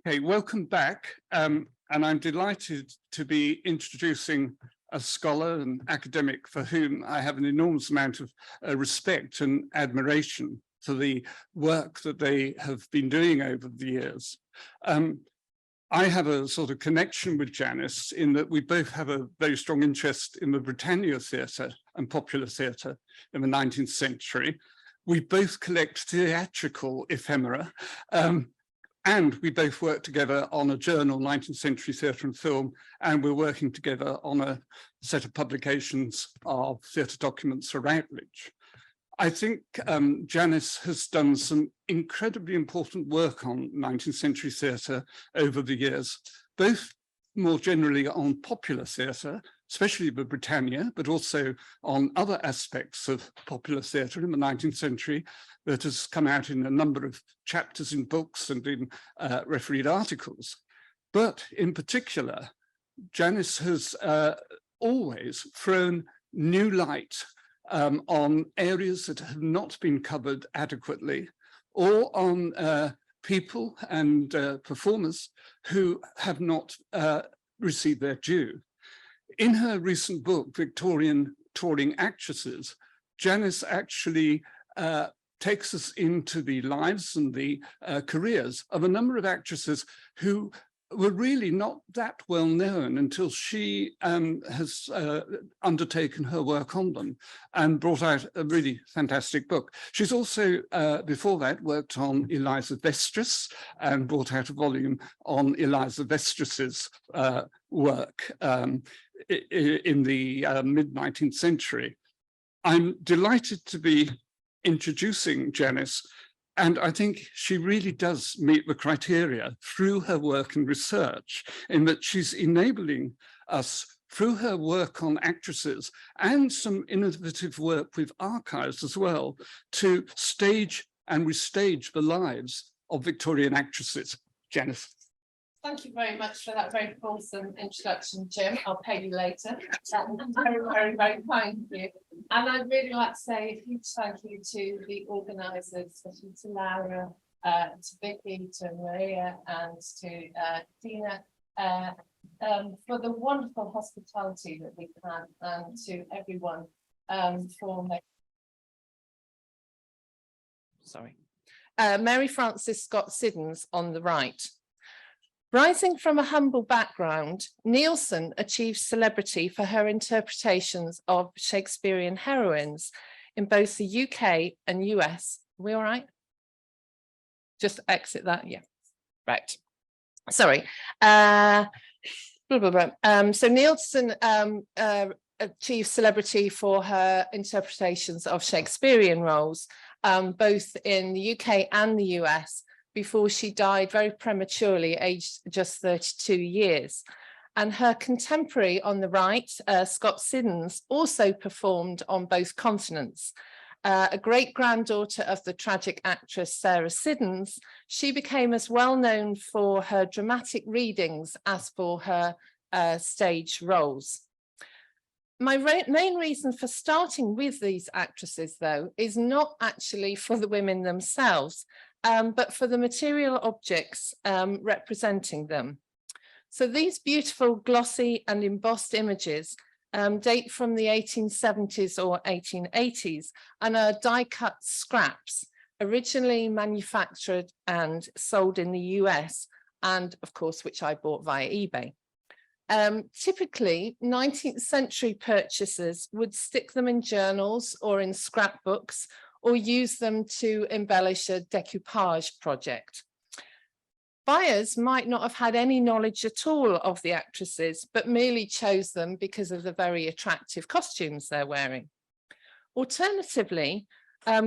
Okay, welcome back. And I'm delighted to be introducing a scholar and academic for whom I have an enormous amount of respect and admiration for the work that they have been doing over the years. I have a sort of connection with Janice in that we both have a very strong interest in the Britannia Theatre and popular theatre in the 19th century. We both collect theatrical ephemera, and we both work together on a journal, 19th Century Theatre and Film, and we're working together on a set of publications of theatre documents for Routledge. I think Janice has done some incredibly important work on 19th century theatre over the years, both more generally on popular theatre, especially the Britannia, but also on other aspects of popular theatre in the 19th century that has come out in a number of chapters in books and in refereed articles. But in particular, Janice has always thrown new light on areas that have not been covered adequately, or on people and performers who have not received their due. In her recent book, Victorian Touring Actresses, Janice actually takes us into the lives and the careers of a number of actresses who were really not that well known until she has undertaken her work on them and brought out a really fantastic book. She's also, before that, worked on Eliza Vestris and brought out a volume on Eliza Vestris's work in the mid-19th century. I'm delighted to be introducing Janice, and I think she really does meet the criteria through her work and research, in that she's enabling us through her work on actresses and some innovative work with archives as well, to stage and restage the lives of Victorian actresses. Janice. Thank you very much for that very fulsome introduction, Jim. I'll pay you later. Very, very, very kind of you. And I'd really like to say a huge thank you to the organisers, especially to Laura, to Vicky, to Maria, and to Dina, for the wonderful hospitality that we've had, and to everyone for making. Sorry. Mary Frances Scott Siddons on the right. Rising from a humble background, Nielsen achieved celebrity for her interpretations of Shakespearean heroines in both the UK and US. Are we all right? Just exit that, yeah. Right. Sorry. So Nielsen achieved celebrity for her interpretations of Shakespearean roles, both in the UK and the US, before she died very prematurely, aged just 32 years. And her contemporary on the right, Scott Siddons, also performed on both continents. A great-granddaughter of the tragic actress Sarah Siddons, she became as well known for her dramatic readings as for her stage roles. My main reason for starting with these actresses, though, is not actually for the women themselves, but for the material objects representing them. So these beautiful glossy and embossed images date from the 1870s or 1880s and are die-cut scraps, originally manufactured and sold in the US, and of course, which I bought via eBay. Typically, 19th century purchasers would stick them in journals or in scrapbooks, or use them to embellish a decoupage project. Buyers might not have had any knowledge at all of the actresses, but merely chose them because of the very attractive costumes they're wearing. Alternatively,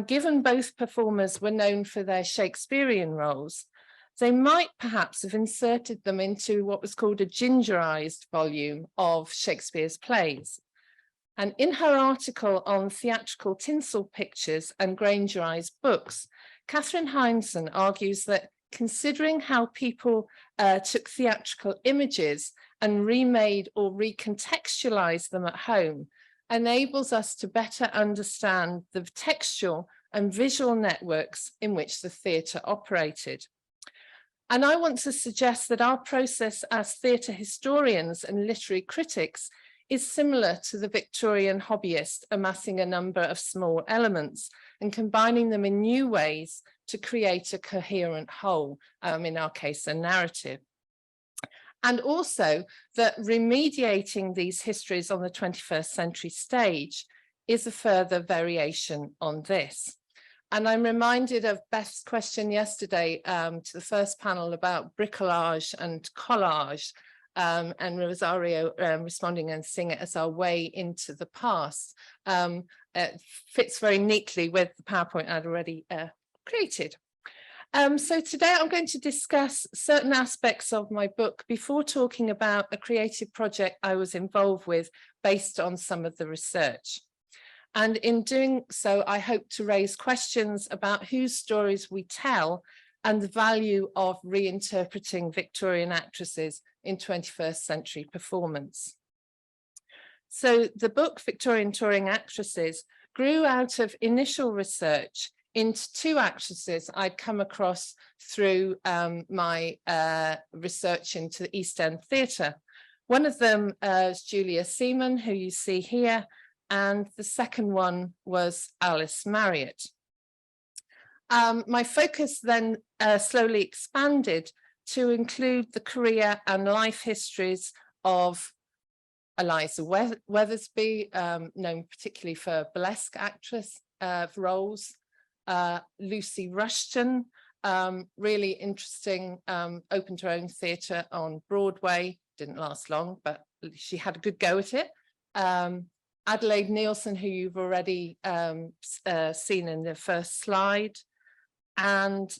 given both performers were known for their Shakespearean roles, they might perhaps have inserted them into what was called a gingerized volume of Shakespeare's plays. And in her article on theatrical tinsel pictures and Grangerized books, Catherine Heinzen argues that considering how people took theatrical images and remade or recontextualized them at home enables us to better understand the textual and visual networks in which the theatre operated. And I want to suggest that our process as theatre historians and literary critics is similar to the Victorian hobbyist amassing a number of small elements and combining them in new ways to create a coherent whole, in our case, a narrative. And also that remediating these histories on the 21st century stage is a further variation on this. And I'm reminded of Beth's question yesterday to the first panel about bricolage and collage, and Rosario responding and seeing it as our way into the past. It fits very neatly with the PowerPoint I'd already created. So today I'm going to discuss certain aspects of my book before talking about a creative project I was involved with based on some of the research. And in doing so, I hope to raise questions about whose stories we tell and the value of reinterpreting Victorian actresses in 21st century performance. So the book Victorian Touring Actresses grew out of initial research into two actresses I'd come across through my research into the East End Theatre. One of them is Julia Seaman, who you see here, and the second one was Alice Marriott. My focus then slowly expanded to include the career and life histories of Eliza Weathersby, known particularly for burlesque actress roles, Lucy Rushton, really interesting, opened her own theatre on Broadway, didn't last long, but she had a good go at it. Adelaide Nielsen, who you've already seen in the first slide, and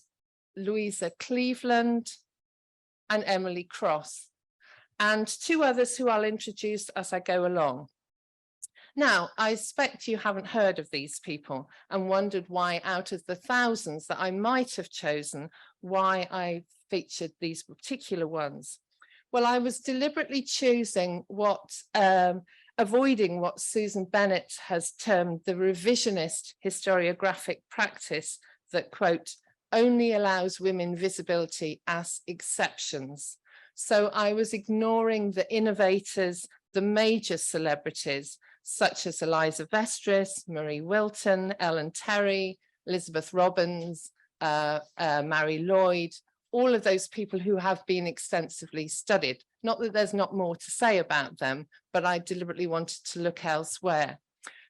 Louisa Cleveland and Emily Cross, and two others who I'll introduce as I go along. Now, I expect you haven't heard of these people and wondered why, out of the thousands that I might have chosen, why I featured these particular ones. Well, I was deliberately choosing avoiding what Susan Bennett has termed the revisionist historiographic practice that, quote, only allows women visibility as exceptions. So I was ignoring the innovators, the major celebrities, such as Eliza Vestris, Marie Wilton, Ellen Terry, Elizabeth Robbins, Mary Lloyd, all of those people who have been extensively studied. Not that there's not more to say about them, but I deliberately wanted to look elsewhere.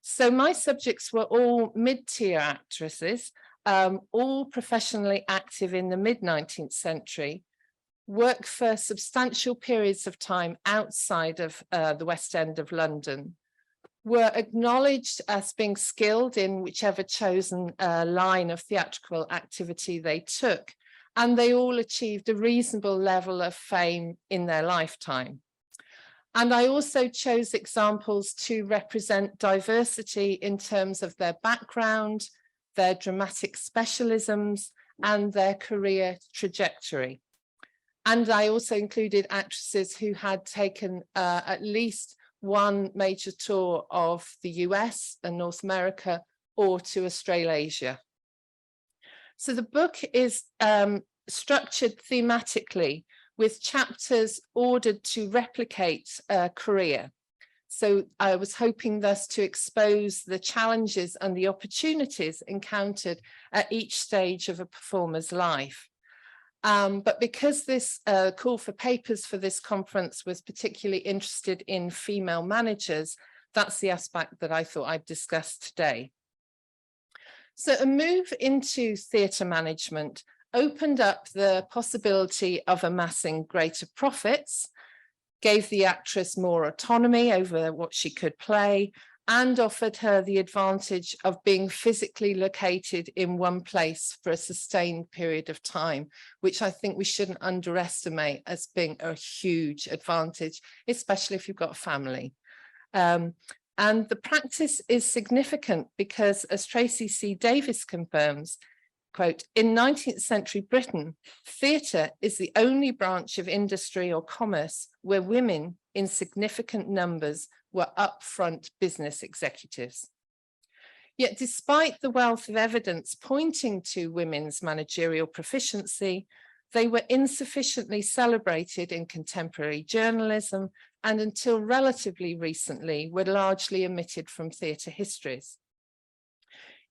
So my subjects were all mid-tier actresses, all professionally active in the mid-19th century, worked for substantial periods of time outside of the West End of London, were acknowledged as being skilled in whichever chosen line of theatrical activity they took, and they all achieved a reasonable level of fame in their lifetime. And I also chose examples to represent diversity in terms of their background, their dramatic specialisms, and their career trajectory. And I also included actresses who had taken at least one major tour of the US and North America or to Australasia. So the book is structured thematically with chapters ordered to replicate a career. So I was hoping thus to expose the challenges and the opportunities encountered at each stage of a performer's life. But because this call for papers for this conference was particularly interested in female managers, that's the aspect that I thought I'd discuss today. So a move into theatre management opened up the possibility of amassing greater profits, gave the actress more autonomy over what she could play, and offered her the advantage of being physically located in one place for a sustained period of time, which I think we shouldn't underestimate as being a huge advantage, especially if you've got a family. And the practice is significant because, as Tracy C. Davis confirms, quote, in 19th century Britain, theatre is the only branch of industry or commerce where women in significant numbers were upfront business executives. Yet despite the wealth of evidence pointing to women's managerial proficiency, they were insufficiently celebrated in contemporary journalism and until relatively recently were largely omitted from theatre histories.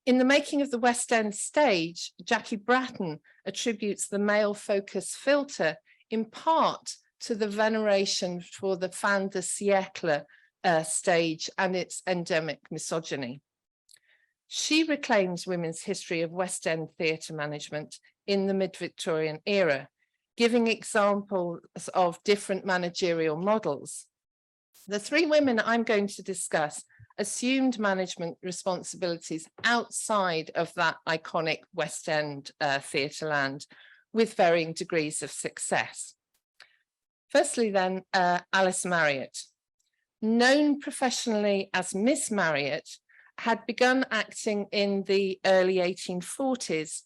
In the making of the West End stage, Jackie Bratton attributes the male focus filter in part to the veneration for the fin de siècle stage and its endemic misogyny. She reclaims women's history of West End theatre management in the mid-Victorian era, giving examples of different managerial models. The three women I'm going to discuss assumed management responsibilities outside of that iconic West End theatre land with varying degrees of success. Firstly then, Alice Marriott. Known professionally as Miss Marriott, had begun acting in the early 1840s,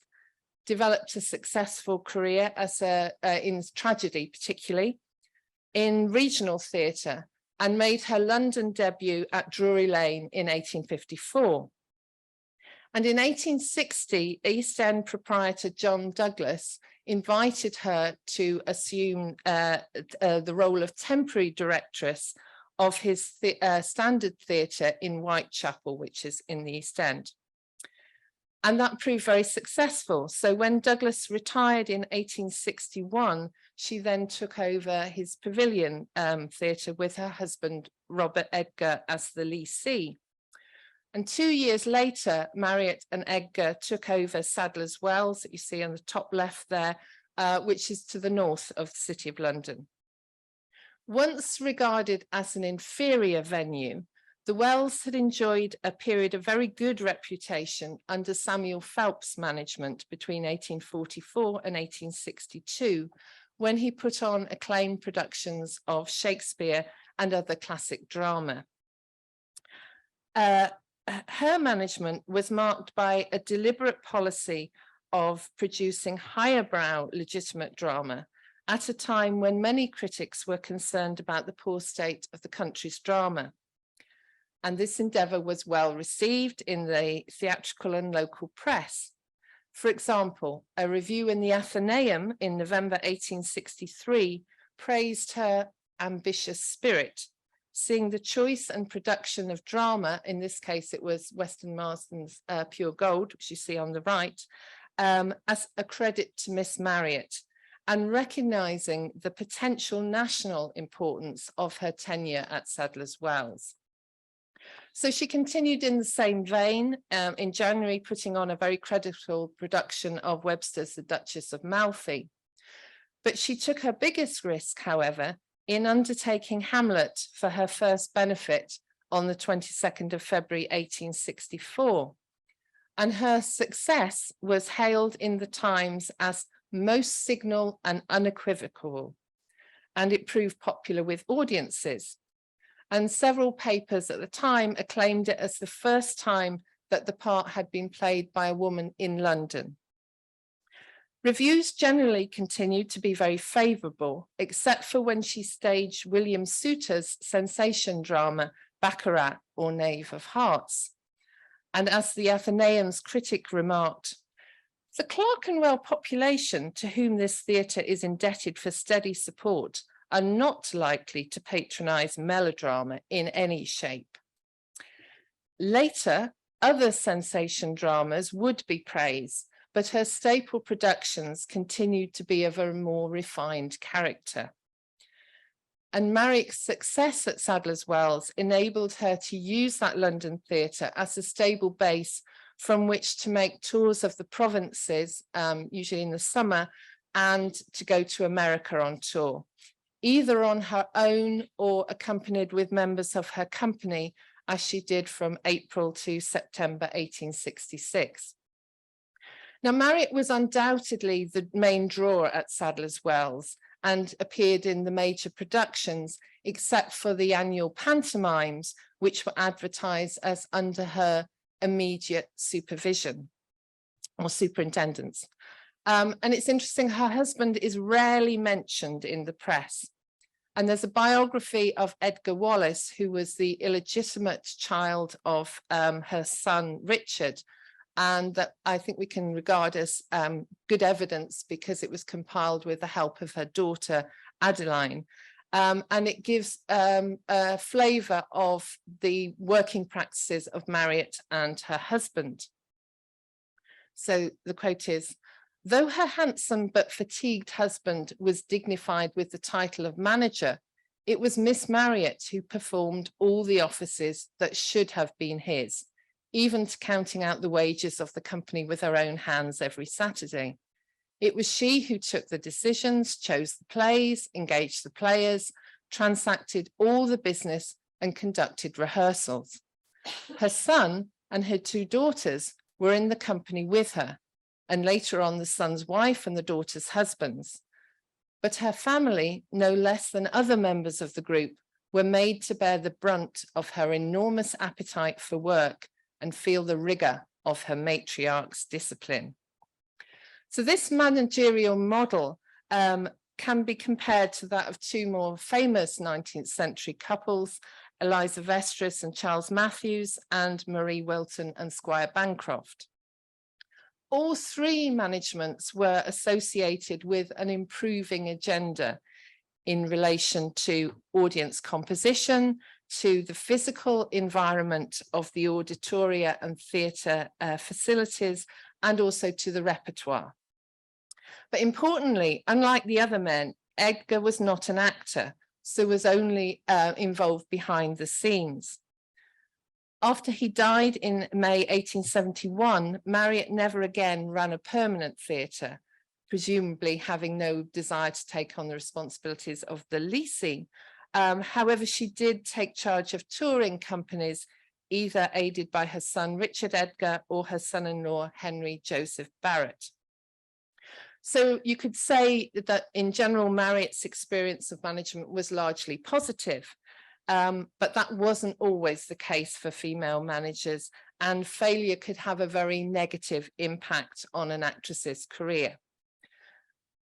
developed a successful career as in tragedy particularly, in regional theatre, and made her London debut at Drury Lane in 1854. And in 1860, East End proprietor John Douglas invited her to assume the role of temporary directress of his standard theatre in Whitechapel, which is in the East End. And that proved very successful. So when Douglas retired in 1861, she then took over his Pavilion Theatre with her husband, Robert Edgar, as the lessee. And 2 years later, Marriott and Edgar took over Sadler's Wells, that you see on the top left there, which is to the north of the City of London. Once regarded as an inferior venue, the Wells had enjoyed a period of very good reputation under Samuel Phelps' management between 1844 and 1862, when he put on acclaimed productions of Shakespeare and other classic drama. Her management was marked by a deliberate policy of producing higher brow legitimate drama at a time when many critics were concerned about the poor state of the country's drama. And this endeavour was well received in the theatrical and local press. For example, a review in the Athenaeum in November 1863 praised her ambitious spirit, seeing the choice and production of drama, in this case it was Weston Marsden's Pure Gold, which you see on the right, as a credit to Miss Marriott, and recognising the potential national importance of her tenure at Sadler's Wells. So she continued in the same vein, in January putting on a very creditable production of Webster's The Duchess of Malfi. But she took her biggest risk, however, in undertaking Hamlet for her first benefit on the 22nd of February 1864. And her success was hailed in the Times as most signal and unequivocal, and it proved popular with audiences. And several papers at the time acclaimed it as the first time that the part had been played by a woman in London. Reviews generally continued to be very favourable, except for when she staged William Souter's sensation drama, Baccarat or Knave of Hearts. And as the Athenaeum's critic remarked, the Clerkenwell population to whom this theatre is indebted for steady support are not likely to patronise melodrama in any shape. Later, other sensation dramas would be praised, but her staple productions continued to be of a more refined character. And Marriott's success at Sadler's Wells enabled her to use that London theatre as a stable base from which to make tours of the provinces, usually in the summer, and to go to America on tour, either on her own or accompanied with members of her company, as she did from April to September 1866. Now, Marriott was undoubtedly the main drawer at Sadler's Wells and appeared in the major productions, except for the annual pantomimes, which were advertised as under her immediate supervision or superintendence. And it's interesting, her husband is rarely mentioned in the press. And there's a biography of Edgar Wallace, who was the illegitimate child of her son, Richard, and that I think we can regard as good evidence because it was compiled with the help of her daughter, Adeline. And it gives a flavour of the working practices of Marriott and her husband. So the quote is, "Though her handsome but fatigued husband was dignified with the title of manager, it was Miss Marriott who performed all the offices that should have been his, even to counting out the wages of the company with her own hands every Saturday. It was she who took the decisions, chose the plays, engaged the players, transacted all the business and conducted rehearsals. Her son and her two daughters were in the company with her, and later on the son's wife and the daughter's husbands. But her family, no less than other members of the group, were made to bear the brunt of her enormous appetite for work and feel the rigour of her matriarch's discipline." So this managerial model can be compared to that of two more famous 19th century couples, Eliza Vestris and Charles Matthews, and Marie Wilton and Squire Bancroft. All three managements were associated with an improving agenda in relation to audience composition, to the physical environment of the auditoria and theatre facilities, and also to the repertoire. But importantly, unlike the other men, Edgar was not an actor, so was only involved behind the scenes. After he died in May 1871, Marriott never again ran a permanent theatre, presumably having no desire to take on the responsibilities of the leasing. However, she did take charge of touring companies, either aided by her son Richard Edgar or her son-in-law Henry Joseph Barrett. So you could say that in general, Marriott's experience of management was largely positive, but that wasn't always the case for female managers, and failure could have a very negative impact on an actress's career.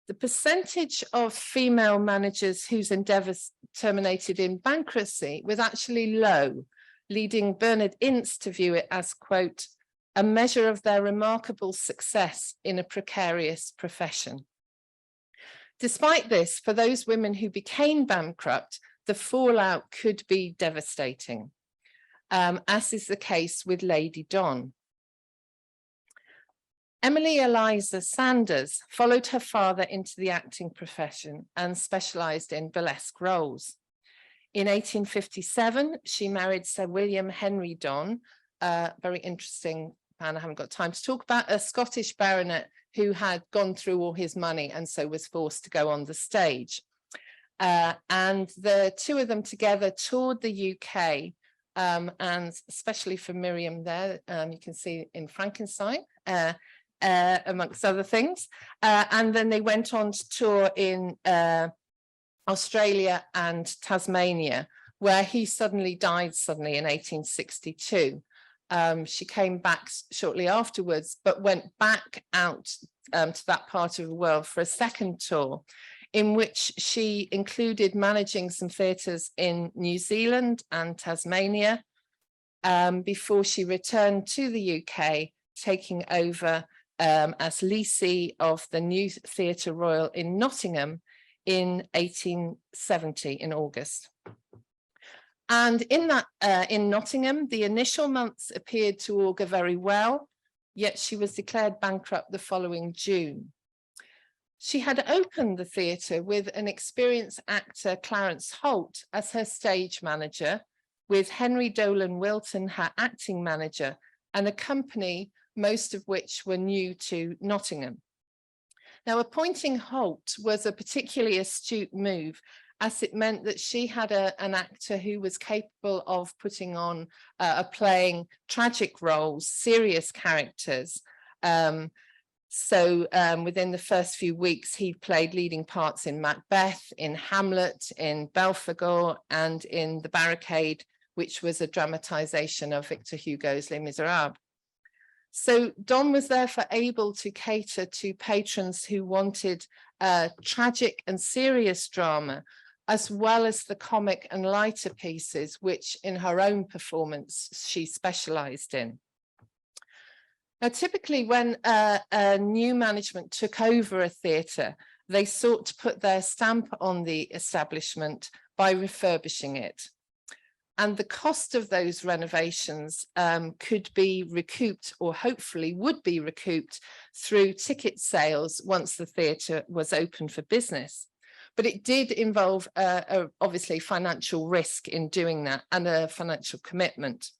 The percentage of female managers whose endeavours terminated in bankruptcy was actually low, leading Bernard Ince to view it as, quote, "a measure of their remarkable success in a precarious profession." Despite this, for those women who became bankrupt, the fallout could be devastating, as is the case with Lady Don. Emily Eliza Sanders followed her father into the acting profession and specialised in burlesque roles. In 1857, she married Sir William Henry Don, a very interesting man I haven't got time to talk about, a Scottish baronet who had gone through all his money and so was forced to go on the stage. And the two of them together toured the UK, and especially for Miriam there, you can see in Frankenstein, amongst other things. And then they went on to tour in Australia and Tasmania, where he suddenly died in 1862. She came back shortly afterwards, but went back out to that part of the world for a second tour, in which she included managing some theatres in New Zealand and Tasmania, before she returned to the UK, taking over as leasee of the New Theatre Royal in Nottingham in 1870 in August. And in Nottingham, the initial months appeared to augur very well, yet she was declared bankrupt the following June. She had opened the theatre with an experienced actor, Clarence Holt, as her stage manager, with Henry Dolan Wilton, her acting manager, and a company, most of which were new to Nottingham. Now, appointing Holt was a particularly astute move, as it meant that she had an actor who was capable of putting on playing tragic roles, serious characters. So within the first few weeks, he played leading parts in Macbeth, in Hamlet, in Belphegor, and in The Barricade, which was a dramatisation of Victor Hugo's Les Miserables. So Don was therefore able to cater to patrons who wanted tragic and serious drama, as well as the comic and lighter pieces, which in her own performance she specialised in. Now, typically when a new management took over a theatre, they sought to put their stamp on the establishment by refurbishing it. And the cost of those renovations could be recouped, or hopefully would be recouped, through ticket sales once the theatre was open for business. But it did involve obviously financial risk in doing that, and a financial commitment.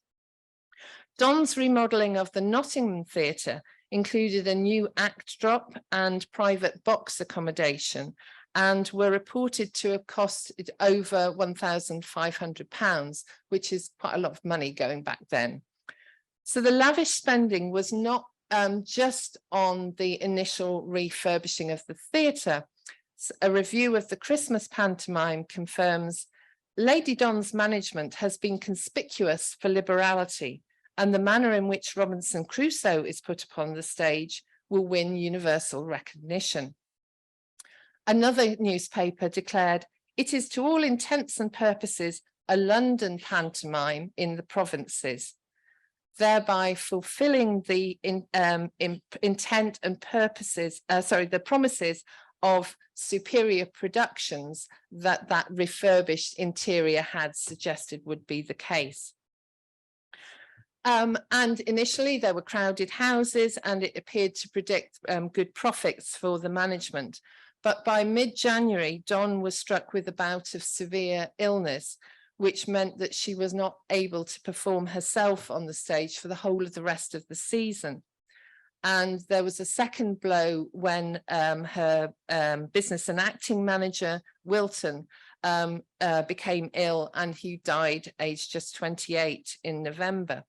Don's remodelling of the Nottingham Theatre included a new act drop and private box accommodation, and were reported to have cost over £1,500, which is quite a lot of money going back then. So the lavish spending was not just on the initial refurbishing of the theatre. A review of the Christmas pantomime confirms Lady Don's management has been conspicuous for liberality, and the manner in which Robinson Crusoe is put upon the stage will win universal recognition. Another newspaper declared, it is to all intents and purposes a London pantomime in the provinces, thereby fulfilling the intent and purposes, the promises of superior productions that refurbished interior had suggested would be the case. And initially there were crowded houses, and it appeared to predict good profits for the management. But by mid-January, Don was struck with a bout of severe illness, which meant that she was not able to perform herself on the stage for the whole of the rest of the season. And there was a second blow when her business and acting manager, Wilton, became ill, and he died aged just 28 in November.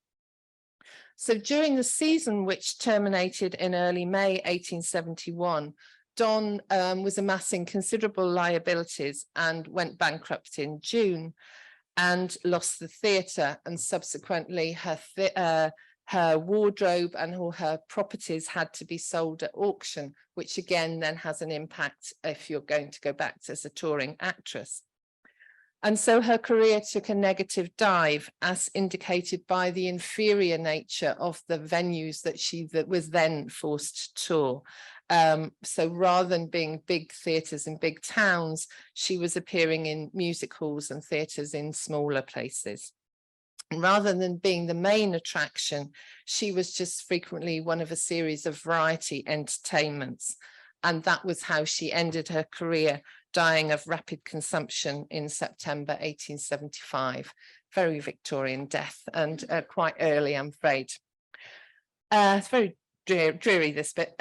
So during the season, which terminated in early May 1871, Don was amassing considerable liabilities and went bankrupt in June, and lost the theatre, and subsequently her wardrobe and all her properties had to be sold at auction, which again then has an impact if you're going to go back as a touring actress. And so her career took a negative dive, as indicated by the inferior nature of the venues that was then forced to tour. So rather than being big theatres in big towns, she was appearing in music halls and theatres in smaller places. And rather than being the main attraction, she was just frequently one of a series of variety entertainments. And that was how she ended her career, dying of rapid consumption in September 1875. Very Victorian death, and quite early, I'm afraid. It's very dreary, this bit.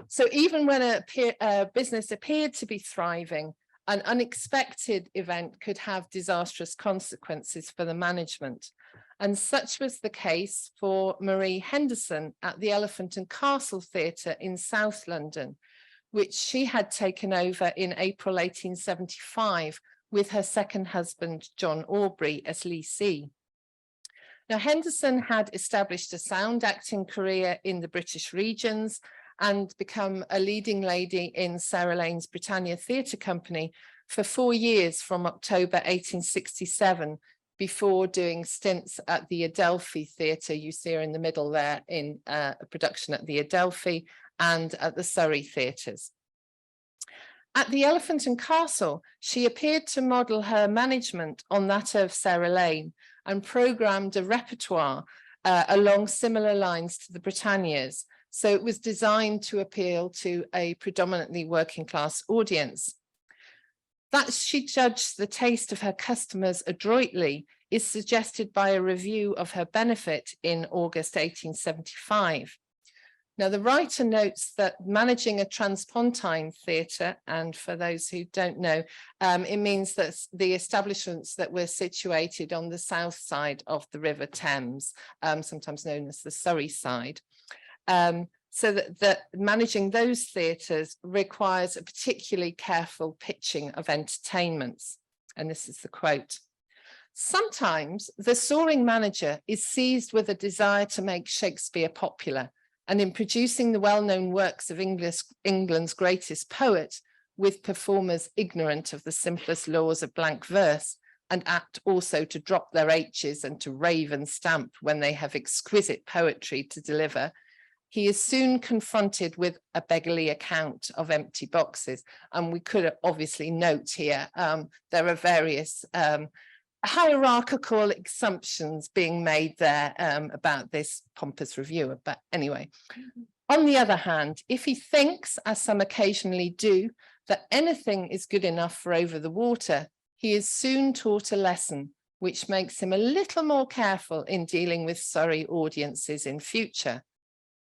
So even when a business appeared to be thriving, an unexpected event could have disastrous consequences for the management. And such was the case for Marie Henderson at the Elephant and Castle Theatre in South London, which she had taken over in April 1875 with her second husband, John Aubrey, as lessee. Now, Henderson had established a sound acting career in the British regions and become a leading lady in Sarah Lane's Britannia Theatre Company for 4 years from October 1867, before doing stints at the Adelphi Theatre, you see her in the middle there, in a production at the Adelphi, and at the Surrey theatres. At the Elephant and Castle, she appeared to model her management on that of Sarah Lane and programmed a repertoire along similar lines to the Britannias. So it was designed to appeal to a predominantly working class audience. That she judged the taste of her customers adroitly is suggested by a review of her benefit in August 1875. Now, the writer notes that managing a transpontine theatre, and for those who don't know, it means that the establishments that were situated on the south side of the River Thames, sometimes known as the Surrey side, so that managing those theatres requires a particularly careful pitching of entertainments. And this is the quote. Sometimes the soaring manager is seized with a desire to make Shakespeare popular, and in producing the well-known works of England's greatest poet, with performers ignorant of the simplest laws of blank verse, and apt also to drop their H's and to rave and stamp when they have exquisite poetry to deliver, He is soon confronted with a beggarly account of empty boxes. And we could obviously note here, there are various hierarchical assumptions being made there about this pompous reviewer. But anyway, on the other hand, if he thinks, as some occasionally do, that anything is good enough for over the water, he is soon taught a lesson which makes him a little more careful in dealing with sorry audiences in future.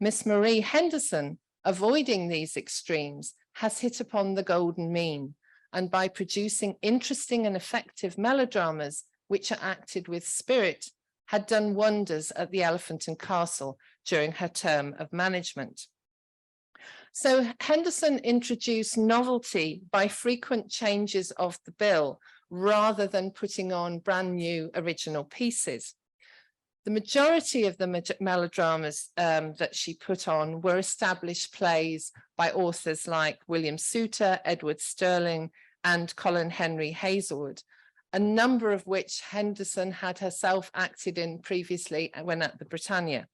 Miss Marie Henderson, avoiding these extremes, has hit upon the golden mean, and by producing interesting and effective melodramas which are acted with spirit, had done wonders at the Elephant and Castle during her term of management. So Henderson introduced novelty by frequent changes of the bill rather than putting on brand new original pieces. The majority of the melodramas that she put on were established plays by authors like William Souter, Edward Sterling, and Colin Hazlewood, a number of which Henderson had herself acted in previously when at the Britannia.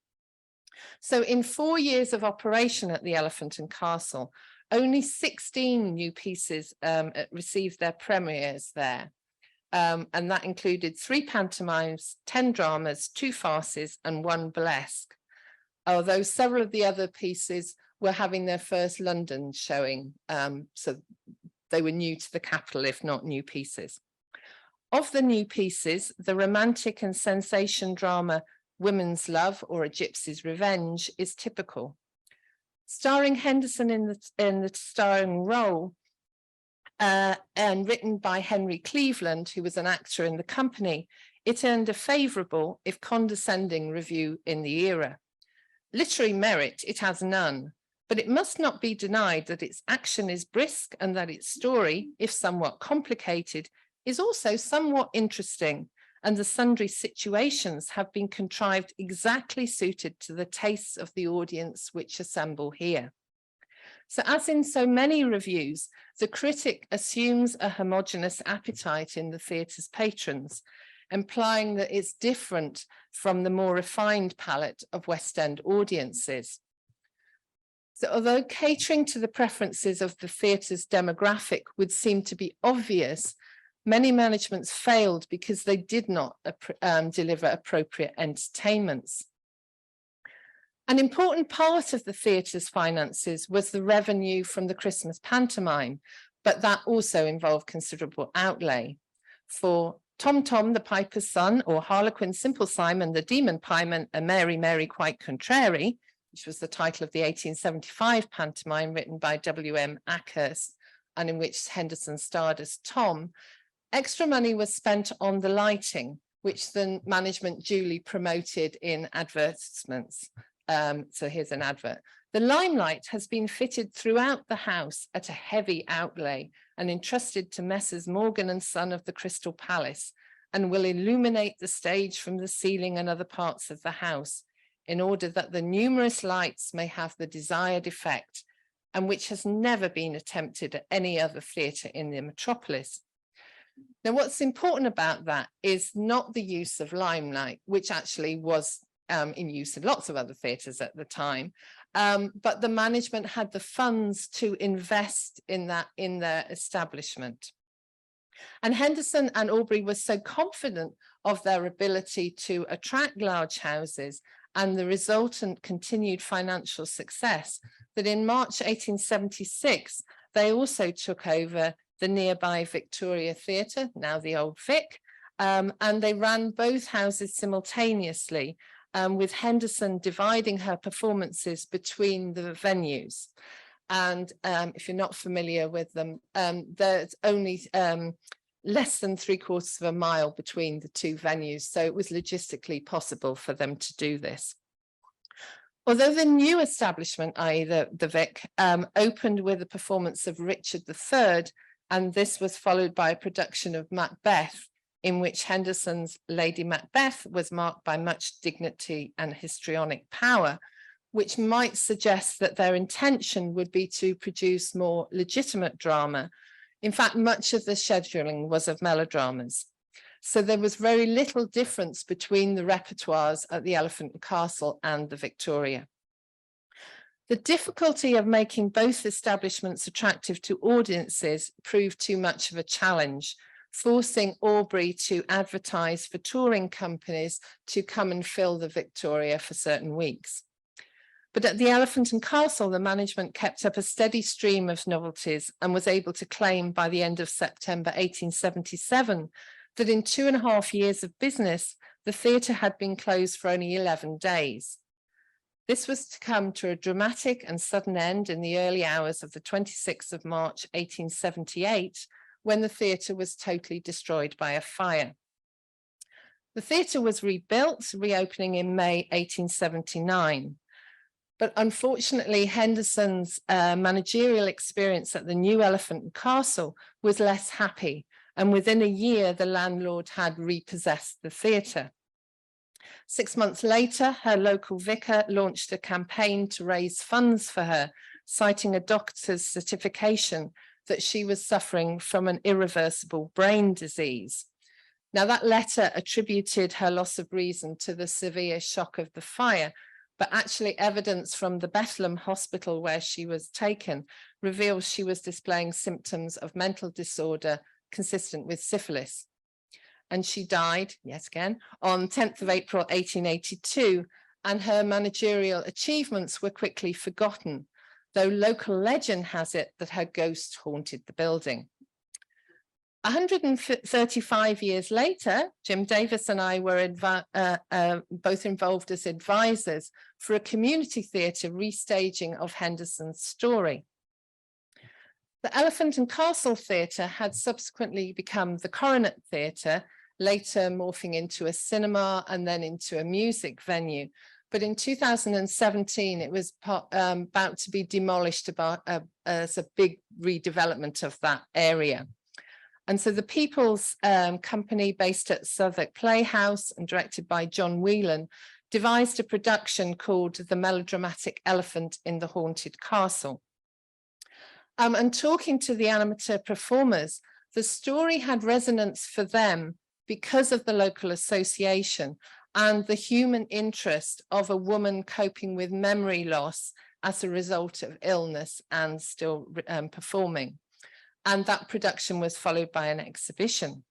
So in 4 years of operation at the Elephant and Castle, only 16 new pieces received their premieres there. And that included 3 pantomimes, 10 dramas, 2 farces, and 1 burlesque. Although several of the other pieces were having their first London showing, so they were new to the capital, if not new pieces. Of the new pieces, the romantic and sensation drama Women's Love, or A Gypsy's Revenge, is typical. Starring Henderson in the starring role, and written by Henry Cleveland, who was an actor in the company, it earned a favourable, if condescending, review in the era. Literary merit it has none, but it must not be denied that its action is brisk and that its story, if somewhat complicated, is also somewhat interesting, and the sundry situations have been contrived exactly suited to the tastes of the audience which assemble here. So as in so many reviews, the critic assumes a homogeneous appetite in the theatre's patrons, implying that it's different from the more refined palate of West End audiences. So although catering to the preferences of the theatre's demographic would seem to be obvious, many managements failed because they did not deliver appropriate entertainments. An important part of the theatre's finances was the revenue from the Christmas pantomime, but that also involved considerable outlay. For Tom Tom, the Piper's Son, or Harlequin, Simple Simon, the Demon Pieman, a Mary, Mary quite contrary, which was the title of the 1875 pantomime written by W.M. Ackhurst, and in which Henderson starred as Tom, extra money was spent on the lighting, which the management duly promoted in advertisements. So here's an advert. The limelight has been fitted throughout the house at a heavy outlay and entrusted to Messrs. Morgan and Son of the Crystal Palace, and will illuminate the stage from the ceiling and other parts of the house in order that the numerous lights may have the desired effect, and which has never been attempted at any other theatre in the metropolis. Now, what's important about that is not the use of limelight, which actually was in use in lots of other theatres at the time, but the management had the funds to invest in that in their establishment. And Henderson and Aubrey were so confident of their ability to attract large houses and the resultant continued financial success that in March 1876, they also took over the nearby Victoria Theatre, now the Old Vic, and they ran both houses simultaneously, with Henderson dividing her performances between the venues. And if you're not familiar with them, there's only less than 3/4 of a mile between the two venues, so it was logistically possible for them to do this. Although the new establishment, i.e. the Vic, opened with a performance of Richard III, and this was followed by a production of Macbeth, in which Henderson's Lady Macbeth was marked by much dignity and histrionic power, which might suggest that their intention would be to produce more legitimate drama. In fact, much of the scheduling was of melodramas. So there was very little difference between the repertoires at the Elephant and Castle and the Victoria. The difficulty of making both establishments attractive to audiences proved too much of a challenge, forcing Aubrey to advertise for touring companies to come and fill the Victoria for certain weeks. But at the Elephant and Castle, the management kept up a steady stream of novelties and was able to claim by the end of September 1877 that in 2.5 years of business, the theatre had been closed for only 11 days. This was to come to a dramatic and sudden end in the early hours of the 26th of March 1878, when the theatre was totally destroyed by a fire. The theatre was rebuilt, reopening in May 1879. But unfortunately, Henderson's managerial experience at the new Elephant and Castle was less happy, and within a year, the landlord had repossessed the theatre. 6 months later, her local vicar launched a campaign to raise funds for her, citing a doctor's certification that she was suffering from an irreversible brain disease. Now, that letter attributed her loss of reason to the severe shock of the fire, but actually evidence from the Bethlehem Hospital where she was taken reveals she was displaying symptoms of mental disorder consistent with syphilis. And she died, yet again, on 10th of April 1882, and her managerial achievements were quickly forgotten, though local legend has it that her ghost haunted the building. 135 years later, Jim Davis and I were both involved as advisors for a community theatre restaging of Henderson's story. The Elephant and Castle Theatre had subsequently become the Coronet Theatre, later morphing into a cinema and then into a music venue. But in 2017, it was about to be demolished as a big redevelopment of that area. And so the People's Company, based at Southwark Playhouse and directed by John Whelan, devised a production called The Melodramatic Elephant in the Haunted Castle. And talking to the amateur performers, the story had resonance for them because of the local association and the human interest of a woman coping with memory loss as a result of illness and still performing. And that production was followed by an exhibition.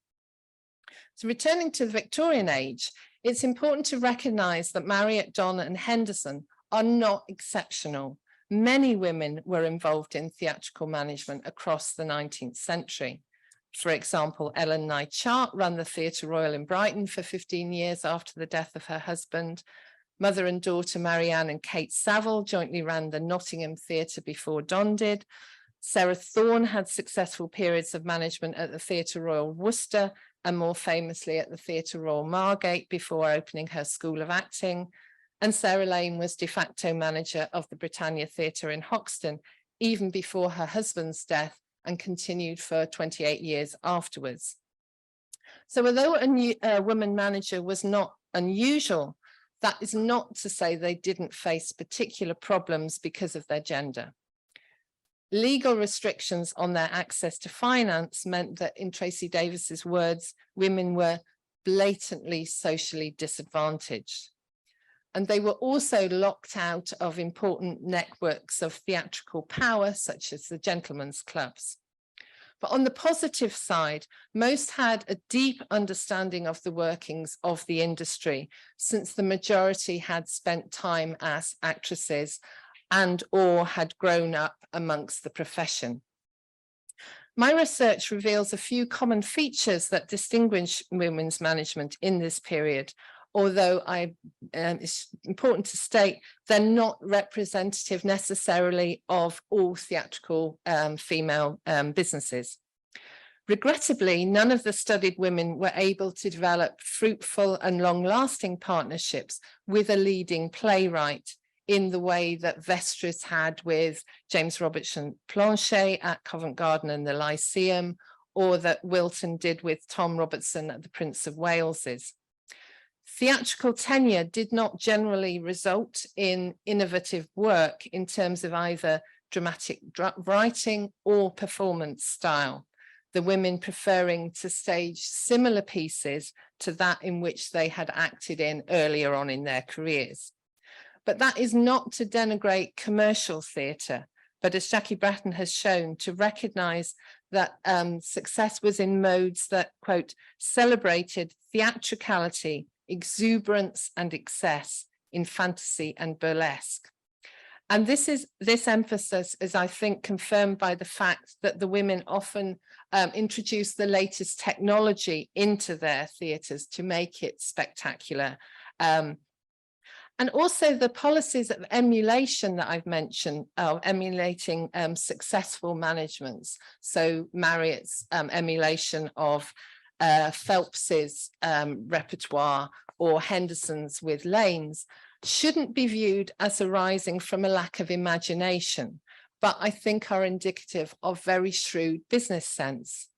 So returning to the Victorian age, it's important to recognise that Marriott, Donner and Henderson are not exceptional. Many women were involved in theatrical management across the 19th century. For example, Ellen Nye Chart ran the Theatre Royal in Brighton for 15 years after the death of her husband. Mother and daughter Marianne and Kate Saville jointly ran the Nottingham Theatre before Don did. Sarah Thorne had successful periods of management at the Theatre Royal Worcester and more famously at the Theatre Royal Margate before opening her School of Acting. And Sarah Lane was de facto manager of the Britannia Theatre in Hoxton, even before her husband's death, and continued for 28 years afterwards. So although a woman manager was not unusual, that is not to say they didn't face particular problems because of their gender. Legal restrictions on their access to finance meant that, in Tracy Davis's words, women were blatantly socially disadvantaged. And they were also locked out of important networks of theatrical power, such as the gentlemen's clubs. But on the positive side, most had a deep understanding of the workings of the industry, since the majority had spent time as actresses and or had grown up amongst the profession. My research reveals a few common features that distinguish women's management in this period, although it's important to state they're not representative necessarily of all theatrical female businesses. Regrettably, none of the studied women were able to develop fruitful and long-lasting partnerships with a leading playwright in the way that Vestris had with James Robertson Planchet at Covent Garden and the Lyceum, or that Wilton did with Tom Robertson at the Prince of Wales's. Theatrical tenure did not generally result in innovative work in terms of either dramatic writing or performance style, the women preferring to stage similar pieces to that in which they had acted in earlier on in their careers. But that is not to denigrate commercial theatre, but as Jackie Bratton has shown, to recognise that success was in modes that, quote, celebrated theatricality, exuberance and excess in fantasy and burlesque. And this emphasis is, I think, confirmed by the fact that the women often introduce the latest technology into their theatres to make it spectacular. And also the policies of emulation that I've mentioned, emulating successful managements. So Marriott's emulation of Phelps's repertoire, or Henderson's with Lane's, shouldn't be viewed as arising from a lack of imagination, but I think are indicative of very shrewd business sense.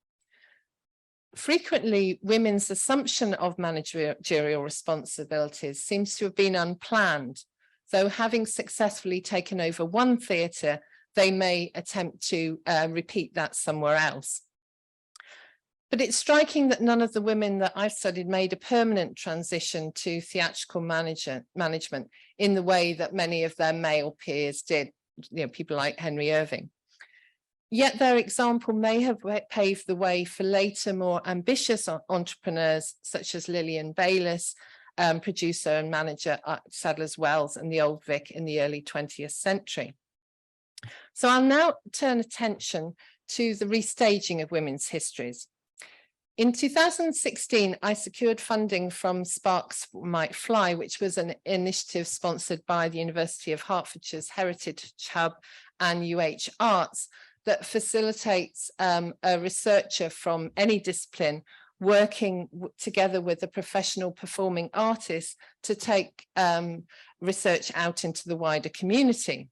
Frequently, women's assumption of managerial responsibilities seems to have been unplanned, though having successfully taken over one theatre, they may attempt to repeat that somewhere else. But it's striking that none of the women that I've studied made a permanent transition to theatrical management in the way that many of their male peers did, people like Henry Irving. Yet their example may have paved the way for later, more ambitious entrepreneurs such as Lillian Bayliss, producer and manager at Sadler's Wells and the Old Vic in the early 20th century. So I'll now turn attention to the restaging of women's histories. In 2016, I secured funding from Sparks Might Fly, which was an initiative sponsored by the University of Hertfordshire's Heritage Hub and UH Arts that facilitates a researcher from any discipline working together with a professional performing artist to take research out into the wider community.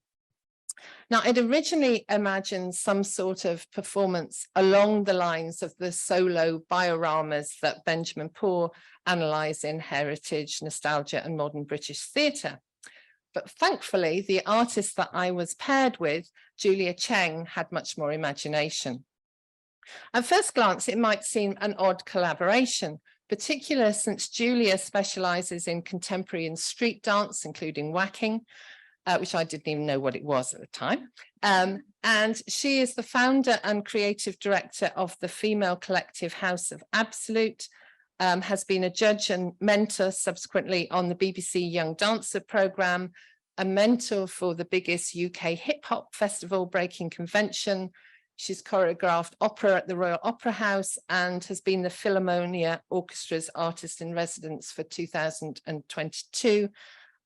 Now, it originally imagined some sort of performance along the lines of the solo dioramas that Benjamin Poore analysed in Heritage, Nostalgia and Modern British Theatre. But thankfully, the artist that I was paired with, Julia Cheng, had much more imagination. At first glance, it might seem an odd collaboration, particularly since Julia specialises in contemporary and street dance, including whacking, which I didn't even know what it was at the time. And she is the founder and creative director of the female collective House of Absolute, has been a judge and mentor subsequently on the BBC Young Dancer programme, a mentor for the biggest UK hip hop festival, Breaking Convention. She's choreographed opera at the Royal Opera House and has been the Philharmonia Orchestra's artist in residence for 2022.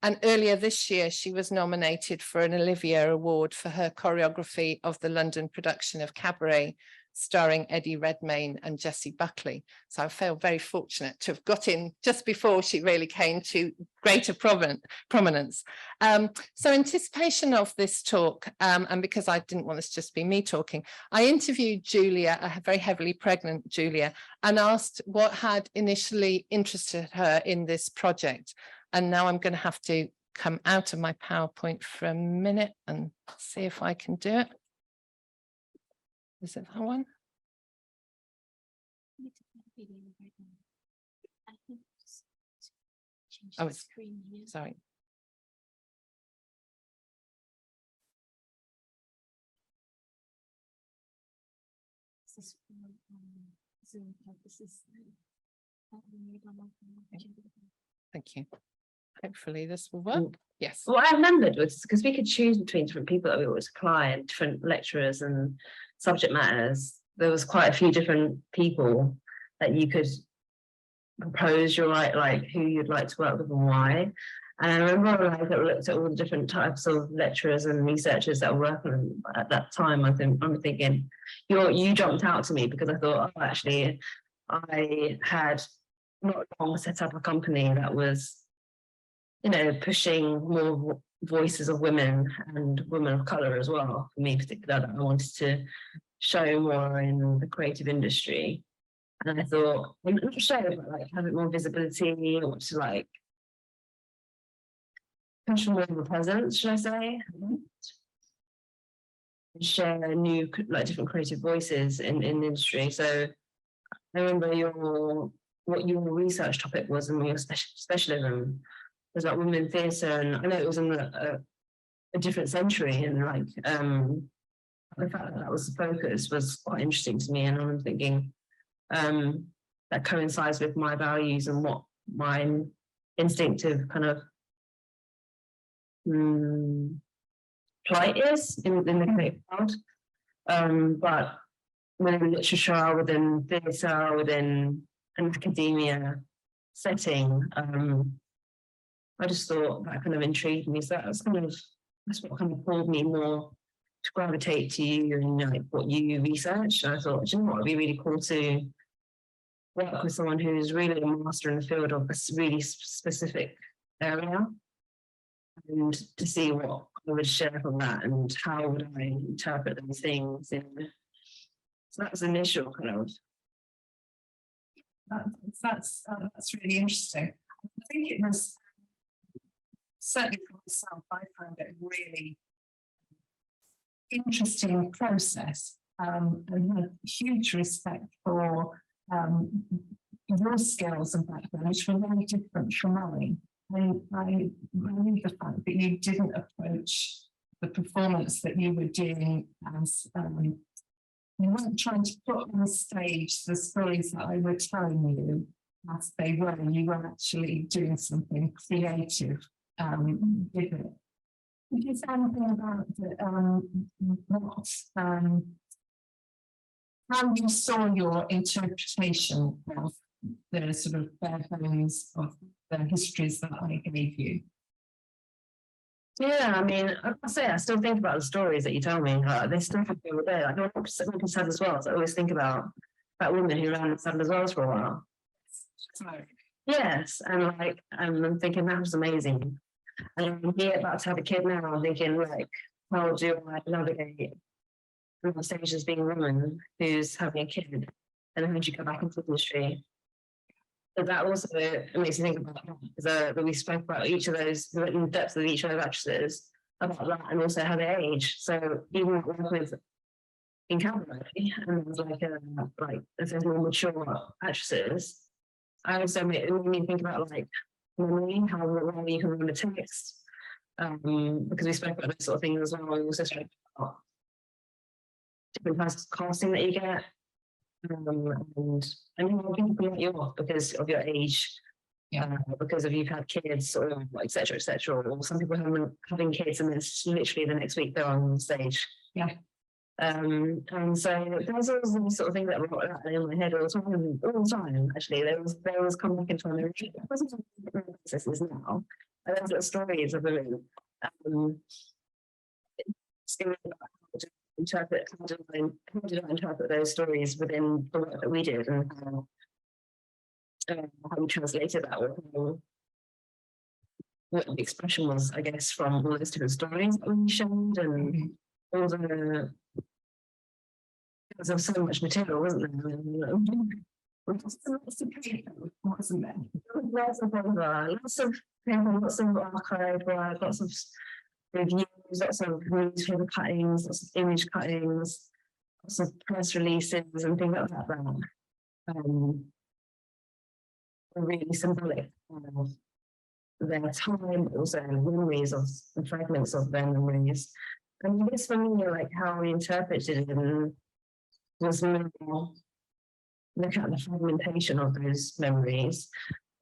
And earlier this year, she was nominated for an Olivier Award for her choreography of the London production of Cabaret, starring Eddie Redmayne and Jessie Buckley. So I feel very fortunate to have got in just before she really came to greater prominence. So anticipation of this talk, and because I didn't want this to just be me talking, I interviewed Julia, a very heavily pregnant Julia, and asked what had initially interested her in this project. And now I'm going to have to come out of my PowerPoint for a minute and see if I can do it. Is it that one? Oh, it's, sorry. Thank you. Hopefully this will work. Yes. What I remembered was because we could choose between different people that we always apply and different lecturers and subject matters. There was quite a few different people that you could propose your like who you'd like to work with and why. And I remember I looked at all the different types of lecturers and researchers that were working at that time. I'm thinking you jumped out to me because I thought, oh, actually, I had not long set up a company that was, pushing more voices of women and women of colour as well. For me, particularly, that I wanted to show more in the creative industry. And I thought, not show, but like have it more visibility, or to like push more of a presence, should I say? And share new, like different creative voices in the industry. So I remember what your research topic was and your specialism there's like women in theatre, and I know it was in a different century, and like the fact that that was the focus was quite interesting to me, and I'm thinking that coincides with my values and what my instinctive kind of plight is in the creative world. But within literature, within theatre, within an academia setting, I just thought that kind of intrigued me. So that's what kind of pulled me more to gravitate to you and like what you research. And I thought, you know what, it'd be really cool to work with someone who's really a master in the field of a really specific area, and to see what I would share from that and how would I interpret those things. So that's the initial kind of. That's really interesting. I think it was certainly for myself, I found it a really interesting process, and had huge respect for your skills and background, which were very different from mine. And I value the fact that you didn't approach the performance that you were doing as you weren't trying to put on stage the stories that I were telling you as they were. You were actually doing something creative with it. Could you say anything about how you saw your interpretation of the sort of bare bones of the histories that I gave you? Yeah, I mean, I say I still think about the stories that you tell me. They still happen all day. Like, I was in Sad Wells. I always think about that woman who ran Sad Wells for a while. Sorry. Yes, and like I'm thinking that was amazing. And I'm here about to have a kid now. I'm thinking, like, how do I navigate on stage as being a woman who's having a kid, and then how do you go back into the industry? So that also makes you think about that, because we spoke about each of those, in depth of each of those actresses, about that, and also how they age. So even with in cabaret, and there's like there's more mature actresses, I also made me think about like memory, how well you can remember text, because we spoke about those sort of things as well. We also spoke about different kinds of casting that you get. And people let you off because of your age, because of you've had kids, or et cetera, or some people having kids and it's literally the next week they're on stage. And so there's all these sort of things that were in my head all the time. Actually, there was coming back into my it wasn't processes now. And there's little stories of women. How did I interpret those stories within the work that we did, and how we translated that, or what the expression was, I guess, from all those different stories that we showed, and all the, there was so much material, wasn't there? Lots of paper, wasn't there? Lots of paper, lots of archive work, lots of reviews, lots of newspaper cuttings, lots of image cuttings, lots of press releases and things like that. Really symbolic of their time, but also memories of and fragments of their memories. And I guess for me, like how we interpreted it was more look at the fragmentation of those memories,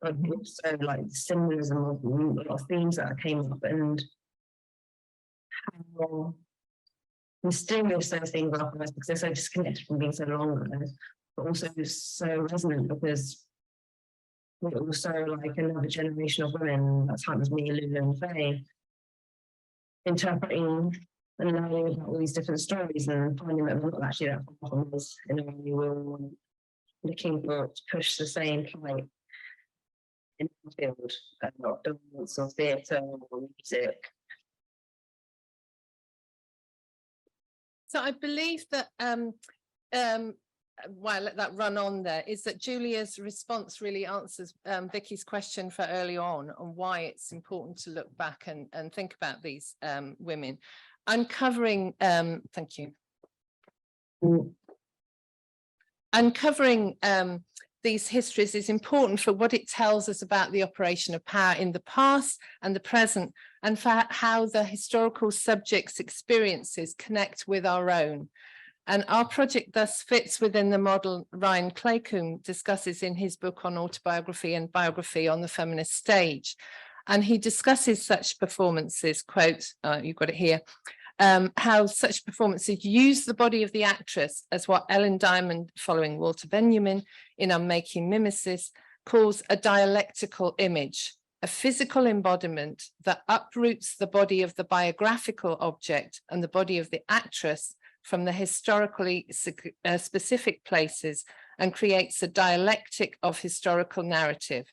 but also like symbolism of a lot of themes that came up, and how mysterious those things are for us because they're so disconnected from being so long ago, but also so resonant because we're also like another generation of women, that time was me, Lulu and Faye, interpreting and learning about all these different stories and finding that we're not actually that far from us in a way we were looking for to push the same plight in the field, not dance or theatre or music. So I believe that why I let that run on there is that Julia's response really answers Vicky's question for early on why it's important to look back and think about these women. Uncovering, thank you. Uncovering these histories is important for what it tells us about the operation of power in the past and the present, and for how the historical subjects' experiences connect with our own. And our project thus fits within the model Ryan Claycomb discusses in his book on autobiography and biography on the feminist stage. And he discusses such performances, quote, you've got it here, how such performances use the body of the actress as what Ellen Diamond, following Walter Benjamin in Unmaking Mimesis, calls a dialectical image, a physical embodiment that uproots the body of the biographical object and the body of the actress from the historically specific places and creates a dialectic of historical narrative,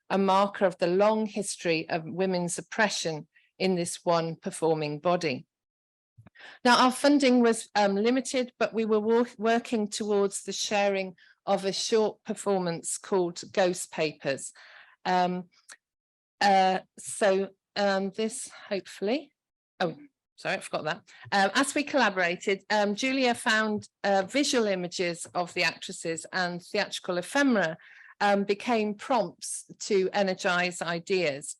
a marker of the long history of women's oppression in this one performing body. Now, our funding was limited, but we were working towards the sharing of a short performance called Ghost Papers. This hopefully, sorry, I forgot that. As we collaborated, Julia found visual images of the actresses and theatrical ephemera became prompts to energize ideas.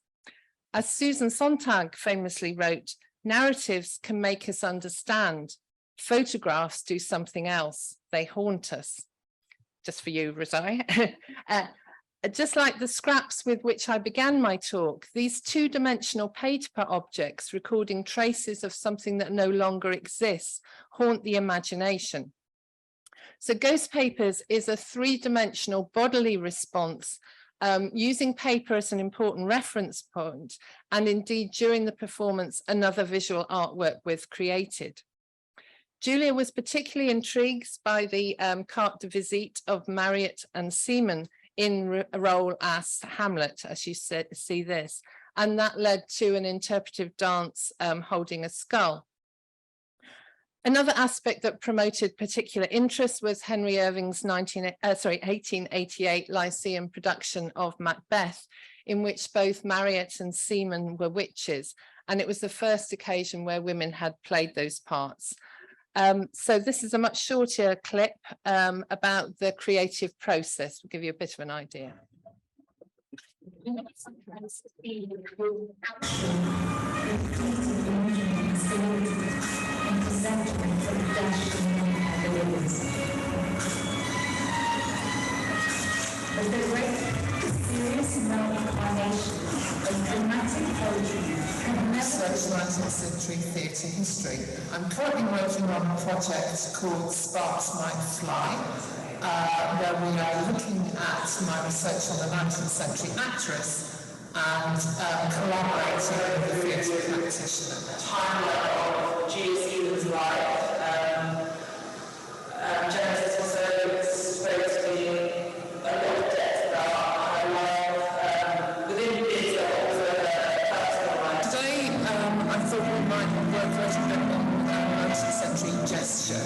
As Susan Sontag famously wrote, narratives can make us understand. Photographs do something else. They haunt us. Just for you, Rozai. Just like the scraps with which I began my talk, these two-dimensional paper objects recording traces of something that no longer exists haunt the imagination. So Ghost Papers is a three-dimensional bodily response using paper as an important reference point, and indeed during the performance another visual artwork was created. Julia was particularly intrigued by the carte de visite of Marriott and Seaman in a role as Hamlet, as you see this, and that led to an interpretive dance holding a skull. Another aspect that promoted particular interest was Henry Irving's 1888 Lyceum production of Macbeth, in which both Marriott and Seaman were witches, and it was the first occasion where women had played those parts. So this is a much shorter clip about the creative process. We'll give you a bit of an idea. But the great serious incarnation of dramatic poetry can research 19th-century theatre history. I'm currently working on a project called Sparks Might Fly, where we are looking at my research on the 19th-century actress and collaborating with the theatre practitioner. Timeline of Julia Seaman's life. Janice has also spoke to me a lot of depth about her life within theatre, but also her personal life. Today, I thought we might work a little bit on 19th-century gesture.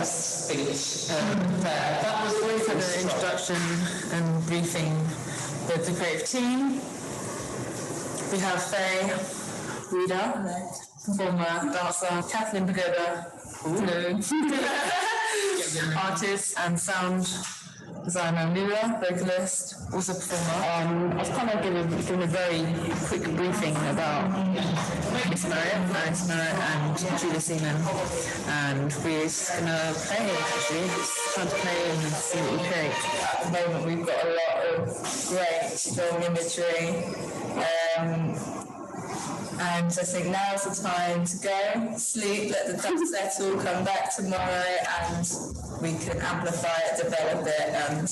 Speech there. That was both an introduction and briefing with the creative team. We have Faye, reader, performer, dancer, Kathleen Pagoda, artist and sound designer, Lula, vocalist, also performer. I've kind of given a very quick briefing about Miss Marriott and Julia Seaman, and we're just gonna play actually. It's fun to play and see what we pick. At the moment we've got a lot of great strong imagery. And I think now's the time to go, sleep, let the dust settle, come back tomorrow, and we can amplify it, develop it, and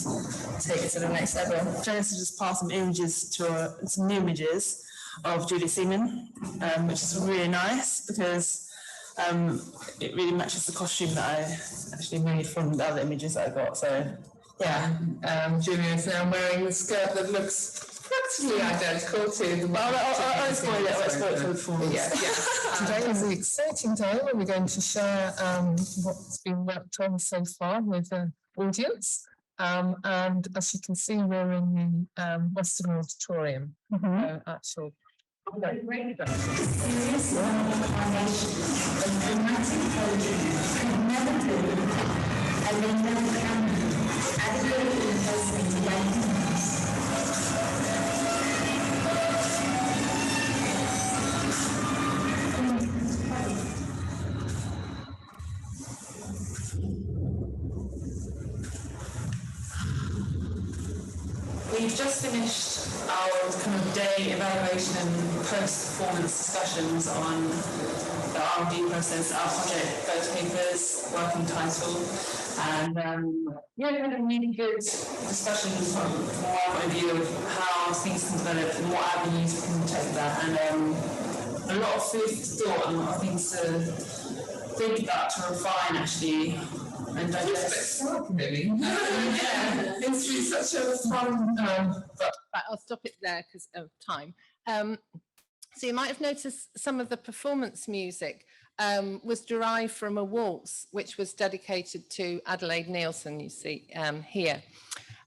take it to the next level. Janice has just passed some images to some new images of Julia Seaman, which is really nice because it really matches the costume that I actually made from the other images that I got. So yeah, Julia is now wearing the skirt that looks practically identical to the. I won't spoil it. I won't spoil it for the performance. Yeah. Today is an exciting time when we're going to share what's been worked on so far with the audience. And as you can see, we're in the Western Auditorium. Actual. We've just finished our kind of day evaluation and post-performance discussions on the R&D process, our project, Both Papers, working title, and we had a really good discussion from my point of view of how things can develop and what avenues we can take that, and a lot of food for thought and a lot of things to think about, to refine actually. And digest. Really? Yeah, it's been such a fun. Right, I'll stop it there because of time. So you might have noticed some of the performance music was derived from a waltz, which was dedicated to Adelaide Neilson, you see here.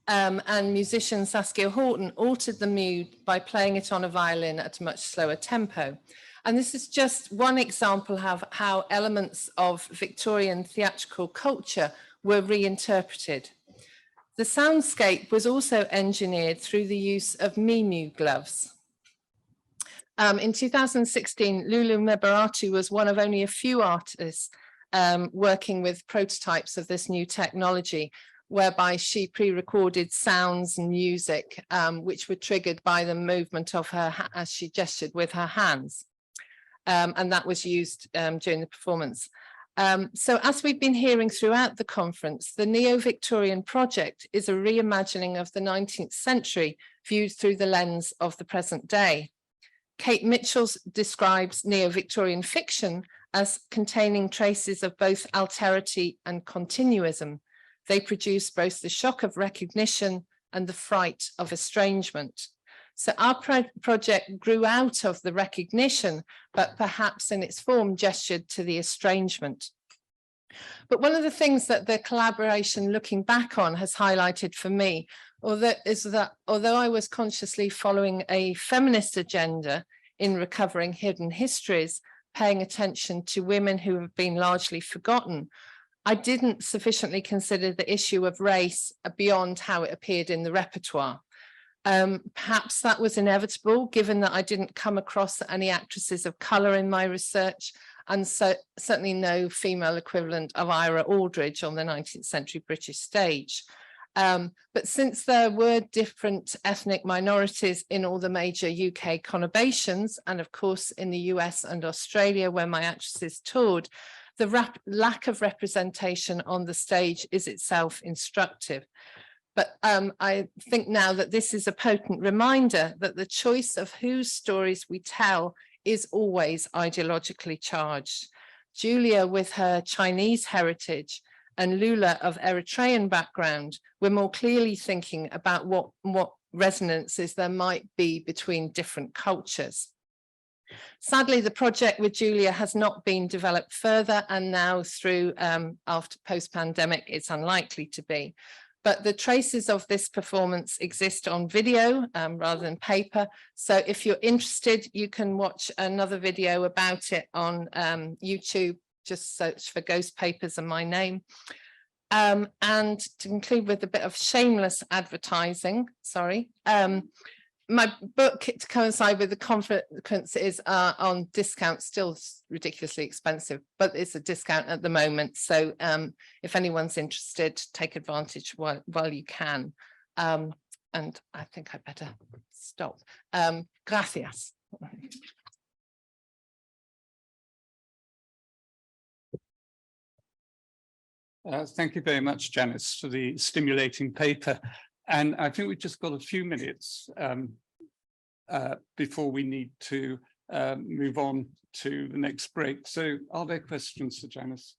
And musician Saskia Horton altered the mood by playing it on a violin at a much slower tempo. And this is just one example of how elements of Victorian theatrical culture were reinterpreted. The soundscape was also engineered through the use of Mimu gloves. In 2016, Lulu Mebaratu was one of only a few artists working with prototypes of this new technology, whereby she pre-recorded sounds and music which were triggered by the movement of her as she gestured with her hands. And that was used during the performance. So as we've been hearing throughout the conference, the Neo-Victorian project is a reimagining of the 19th century viewed through the lens of the present day. Kate Mitchell describes Neo-Victorian fiction as containing traces of both alterity and continuism. They produce both the shock of recognition and the fright of estrangement. So our project grew out of the recognition, but perhaps in its form gestured to the estrangement. But one of the things that the collaboration looking back on has highlighted for me, is that although I was consciously following a feminist agenda in recovering hidden histories, paying attention to women who have been largely forgotten, I didn't sufficiently consider the issue of race beyond how it appeared in the repertoire. Perhaps that was inevitable, given that I didn't come across any actresses of colour in my research, and so certainly no female equivalent of Ira Aldridge on the 19th century British stage. But since there were different ethnic minorities in all the major UK conurbations, and of course in the US and Australia where my actresses toured, the lack of representation on the stage is itself instructive. But I think now that this is a potent reminder that the choice of whose stories we tell is always ideologically charged. Julia, with her Chinese heritage, and Lula of Eritrean background, we're more clearly thinking about what resonances there might be between different cultures. Sadly, the project with Julia has not been developed further, and now through after post-pandemic, it's unlikely to be. But the traces of this performance exist on video rather than paper. So if you're interested, you can watch another video about it on YouTube. Just search for Ghost Papers and my name. And to conclude with a bit of shameless advertising, sorry. My book, to coincide with the conference, is on discount, still ridiculously expensive, but it's a discount at the moment. So if anyone's interested, take advantage while you can. And I think I better stop. Gracias. Thank you very much, Janice, for the stimulating paper. And I think we've just got a few minutes before we need to move on to the next break. So are there questions for Janice?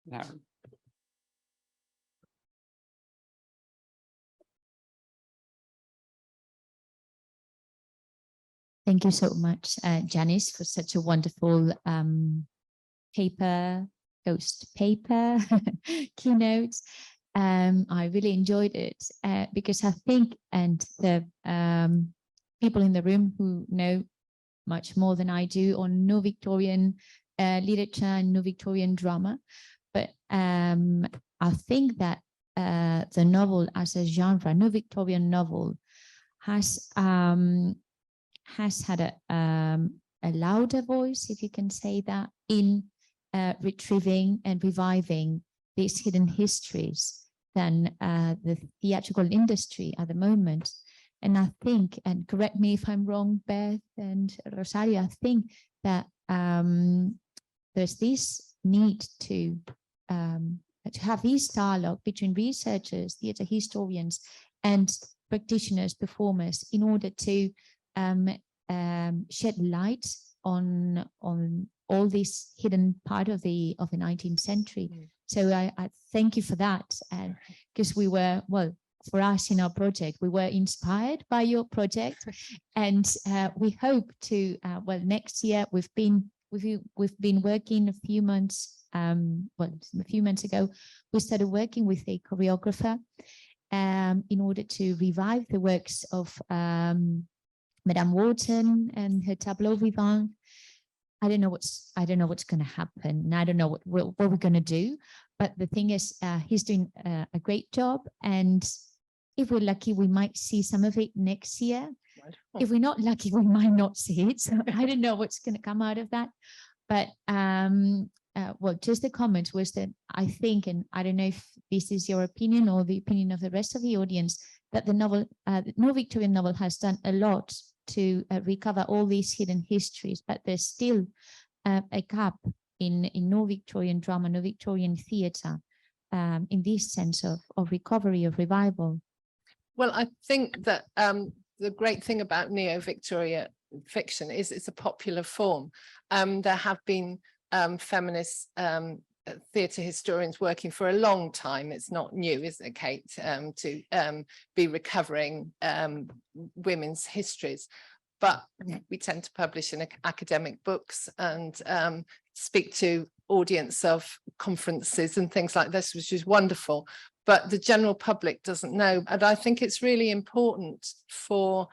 No. Thank you so much, Janice, for such a wonderful ghost paper keynote. I really enjoyed it because I think, and the people in the room who know much more than I do on no Victorian literature and no Victorian drama, but I think that the novel as a genre, no Victorian novel, has had a louder voice, if you can say that, in retrieving and reviving these hidden histories than the theatrical industry at the moment. And I think, and correct me if I'm wrong, Beth and Rosario, I think that there's this need to have this dialogue between researchers, theatre historians, and practitioners, performers, in order to shed light on all this hidden part of the 19th century. So I thank you for that, because we were, well, for us in our project, we were inspired by your project, and we hope to, well, next year we've been working a few months, well, a few months ago, we started working with a choreographer in order to revive the works of Madame Wharton and her tableau vivant. I don't know what's going to happen, and I don't know what we're going to do. But the thing is, he's doing a great job, and if we're lucky, we might see some of it next year. If we're not lucky, we might not see it. So I don't know what's going to come out of that. But well, just the comment was that I think, and I don't know if this is your opinion or the opinion of the rest of the audience, that the novel, the No Victorian novel, has done a lot to recover all these hidden histories, but there's still a gap in no Victorian drama, no Victorian theatre, in this sense of recovery, of revival. Well, I think that the great thing about neo-Victoria fiction is it's a popular form. There have been feminist theatre historians working for a long time. It's not new, is it, Kate, to be recovering women's histories. But we tend to publish in academic books and speak to audience of conferences and things like this, which is wonderful. But the general public doesn't know. And I think it's really important for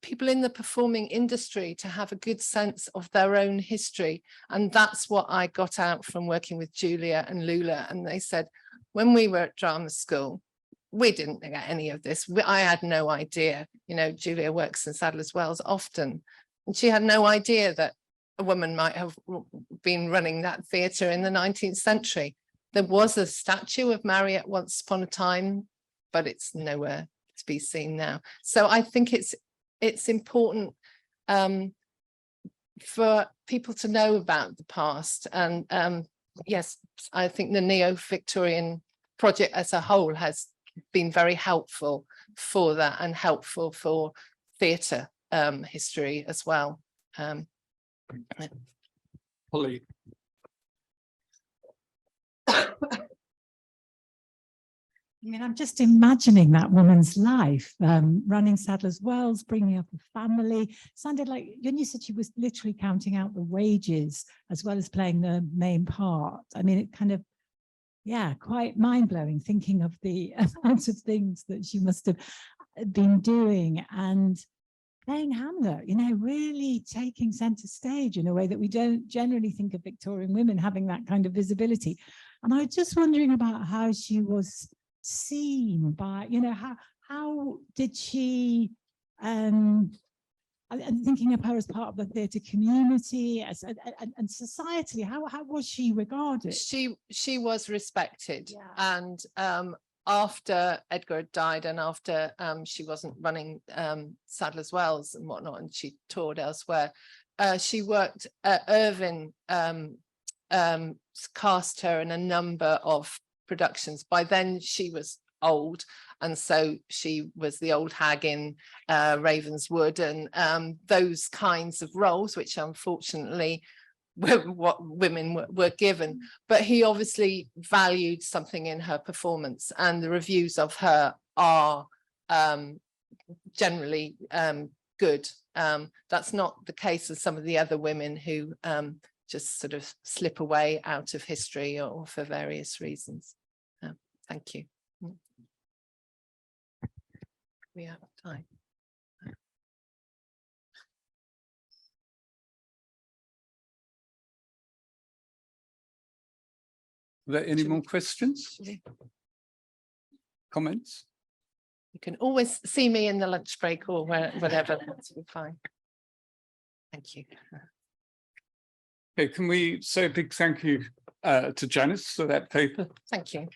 people in the performing industry to have a good sense of their own history. And that's what I got out from working with Julia and Lula. And they said, when we were at drama school, we didn't get any of this. I had no idea. You know, Julia works in Sadler's Wells often, and she had no idea that a woman might have been running that theatre in the 19th century. There was a statue of Marriott once upon a time, but it's nowhere to be seen now. So I think it's important for people to know about the past. And yes, I think the Neo-Victorian project as a whole has been very helpful for that, and helpful for theatre history as well. Holly. I mean, I'm just imagining that woman's life, running Sadler's Wells, bringing up a family. Sounded like, when you said she was literally counting out the wages as well as playing the main part. I mean, it kind of, yeah, quite mind-blowing, thinking of the amount of things that she must have been doing, and playing Hamlet, you know, really taking centre stage in a way that we don't generally think of Victorian women having that kind of visibility. And I was just wondering about how she was seen by, you know, how did she, I'm thinking of her as part of the theatre community and societally, how was she regarded? She was respected, yeah. And after Edgar had died, and after she wasn't running Sadler's Wells and whatnot, and she toured elsewhere, she worked, Irving cast her in a number of productions. By then she was old, and so she was the old hag in Ravenswood, and those kinds of roles, which unfortunately were what women were given. But he obviously valued something in her performance, and the reviews of her are generally good. That's not the case with some of the other women who just sort of slip away out of history or for various reasons. Thank you. We have time. Are there any more questions? Comments? You can always see me in the lunch break or whatever. That's fine. Thank you. Okay, can we say a big thank you to Janice for that paper? Thank you.